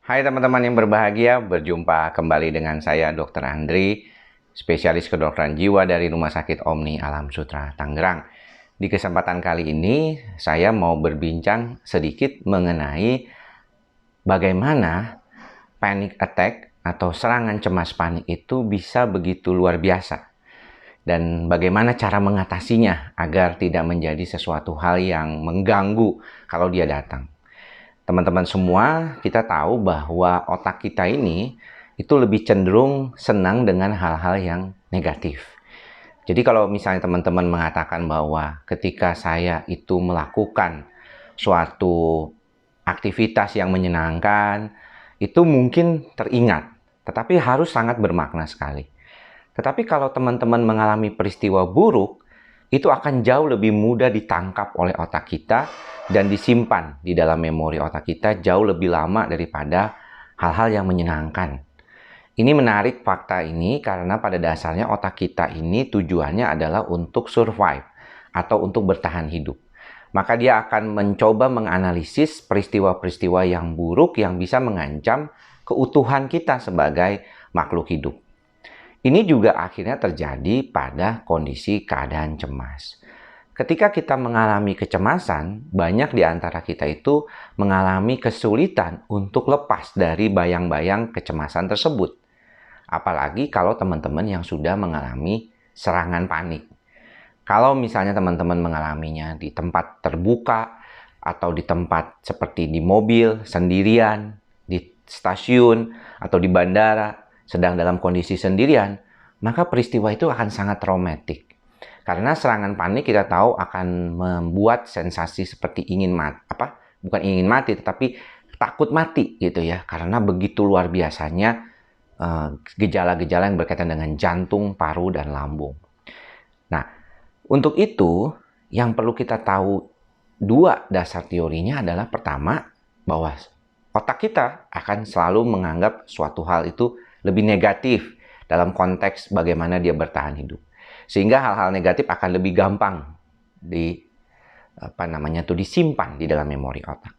Hai teman-teman yang berbahagia, berjumpa kembali dengan saya Dr. Andri, spesialis kedokteran jiwa dari Rumah Sakit Omni Alam Sutra, Tangerang. Di kesempatan kali ini, saya mau berbincang sedikit mengenai bagaimana panic attack atau serangan cemas panik itu bisa begitu luar biasa. Dan bagaimana cara mengatasinya agar tidak menjadi sesuatu hal yang mengganggu kalau dia datang. Teman-teman semua, kita tahu bahwa otak kita ini itu lebih cenderung senang dengan hal-hal yang negatif. Jadi kalau misalnya teman-teman mengatakan bahwa ketika saya itu melakukan suatu aktivitas yang menyenangkan, itu mungkin teringat, tetapi harus sangat bermakna sekali. Tetapi kalau teman-teman mengalami peristiwa buruk, itu akan jauh lebih mudah ditangkap oleh otak kita dan disimpan di dalam memori otak kita jauh lebih lama daripada hal-hal yang menyenangkan. Ini menarik fakta ini karena pada dasarnya otak kita ini tujuannya adalah untuk survive atau untuk bertahan hidup. Maka dia akan mencoba menganalisis peristiwa-peristiwa yang buruk yang bisa mengancam keutuhan kita sebagai makhluk hidup. Ini juga akhirnya terjadi pada kondisi keadaan cemas. Ketika kita mengalami kecemasan, banyak di antara kita itu mengalami kesulitan untuk lepas dari bayang-bayang kecemasan tersebut. Apalagi kalau teman-teman yang sudah mengalami serangan panik. Kalau misalnya teman-teman mengalaminya di tempat terbuka, atau di tempat seperti di mobil, sendirian, di stasiun, atau di bandara, sedang dalam kondisi sendirian, maka peristiwa itu akan sangat traumatik. Karena serangan panik kita tahu akan membuat sensasi seperti ingin mati, bukan ingin mati, tetapi takut mati gitu ya. Karena begitu luar biasanya gejala-gejala yang berkaitan dengan jantung, paru, dan lambung. Nah, untuk itu yang perlu kita tahu dua dasar teorinya adalah pertama, bahwa otak kita akan selalu menganggap suatu hal itu lebih negatif dalam konteks bagaimana dia bertahan hidup. Sehingga hal-hal negatif akan lebih gampang disimpan di dalam memori otak.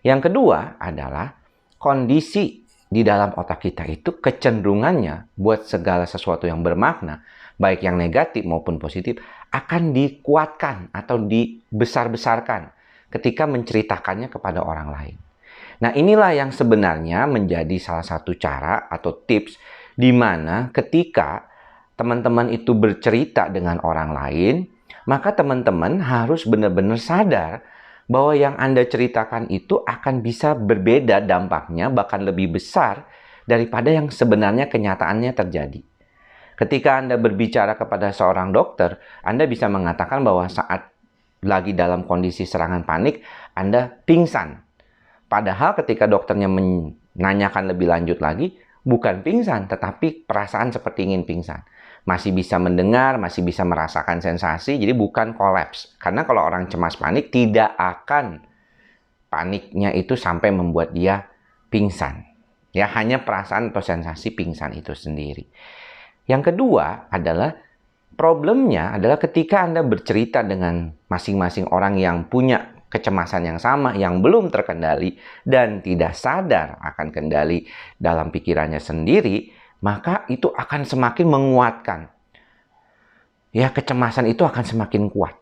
Yang kedua adalah kondisi di dalam otak kita itu kecenderungannya buat segala sesuatu yang bermakna, baik yang negatif maupun positif, akan dikuatkan atau dibesar-besarkan ketika menceritakannya kepada orang lain. Nah, inilah yang sebenarnya menjadi salah satu cara atau tips di mana ketika teman-teman itu bercerita dengan orang lain, maka teman-teman harus benar-benar sadar bahwa yang Anda ceritakan itu akan bisa berbeda dampaknya, bahkan lebih besar daripada yang sebenarnya kenyataannya terjadi. Ketika Anda berbicara kepada seorang dokter, Anda bisa mengatakan bahwa saat lagi dalam kondisi serangan panik, Anda pingsan. Padahal ketika dokternya menanyakan lebih lanjut lagi, bukan pingsan, tetapi perasaan seperti ingin pingsan. Masih bisa mendengar, masih bisa merasakan sensasi, jadi bukan kolaps. Karena kalau orang cemas panik, tidak akan paniknya itu sampai membuat dia pingsan. Ya, hanya perasaan atau sensasi pingsan itu sendiri. Yang kedua adalah problemnya adalah ketika Anda bercerita dengan masing-masing orang yang punya kecemasan yang sama, yang belum terkendali dan tidak sadar akan kendali dalam pikirannya sendiri, maka itu akan semakin menguatkan. Ya, kecemasan itu akan semakin kuat.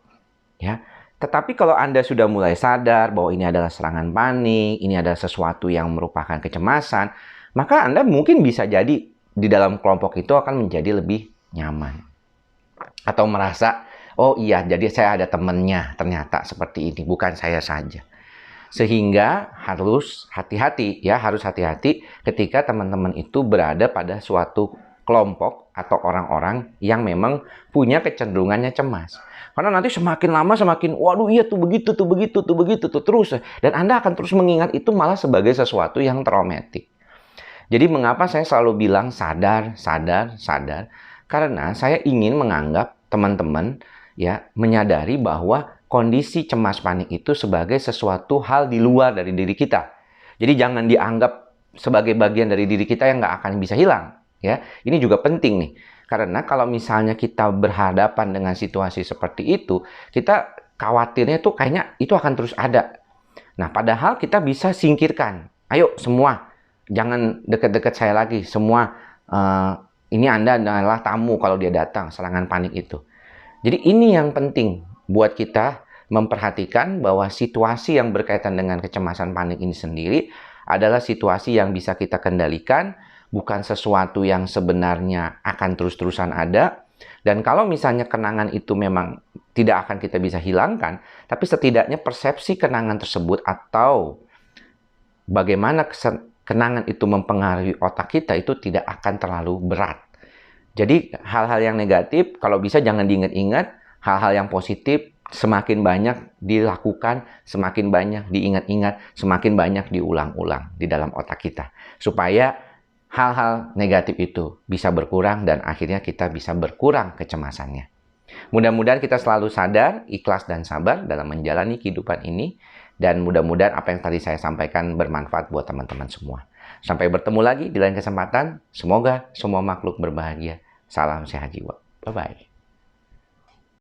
Ya. Tetapi kalau Anda sudah mulai sadar bahwa ini adalah serangan panik, ini adalah sesuatu yang merupakan kecemasan, maka Anda mungkin bisa jadi di dalam kelompok itu akan menjadi lebih nyaman. Atau merasa, oh iya, jadi saya ada temannya ternyata seperti ini, bukan saya saja. Sehingga harus hati-hati ya, harus hati-hati ketika teman-teman itu berada pada suatu kelompok atau orang-orang yang memang punya kecenderungannya cemas. Karena nanti semakin lama semakin, waduh iya tuh begitu, tuh begitu, tuh begitu, tuh terus. Dan Anda akan terus mengingat itu malah sebagai sesuatu yang traumatik. Jadi mengapa saya selalu bilang sadar, sadar, sadar? Karena saya ingin menganggap teman-teman ya menyadari bahwa kondisi cemas panik itu sebagai sesuatu hal di luar dari diri kita. Jadi jangan dianggap sebagai bagian dari diri kita yang nggak akan bisa hilang. Ya, ini juga penting nih. Karena kalau misalnya kita berhadapan dengan situasi seperti itu, kita khawatirnya tuh kayaknya itu akan terus ada. Nah, padahal kita bisa singkirkan. Ayo semua, jangan deket-deket saya lagi. Semua ini Anda adalah tamu kalau dia datang, serangan panik itu. Jadi ini yang penting buat kita memperhatikan bahwa situasi yang berkaitan dengan kecemasan panik ini sendiri adalah situasi yang bisa kita kendalikan, bukan sesuatu yang sebenarnya akan terus-terusan ada. Dan kalau misalnya kenangan itu memang tidak akan kita bisa hilangkan, tapi setidaknya persepsi kenangan tersebut atau bagaimana kenangan itu mempengaruhi otak kita itu tidak akan terlalu berat. Jadi hal-hal yang negatif kalau bisa jangan diingat-ingat, hal-hal yang positif semakin banyak dilakukan, semakin banyak diingat-ingat, semakin banyak diulang-ulang di dalam otak kita. Supaya hal-hal negatif itu bisa berkurang dan akhirnya kita bisa berkurang kecemasannya. Mudah-mudahan kita selalu sadar, ikhlas dan sabar dalam menjalani kehidupan ini. Dan mudah-mudahan apa yang tadi saya sampaikan bermanfaat buat teman-teman semua. Sampai bertemu lagi di lain kesempatan. Semoga semua makhluk berbahagia. Salam sehat jiwa. Bye-bye.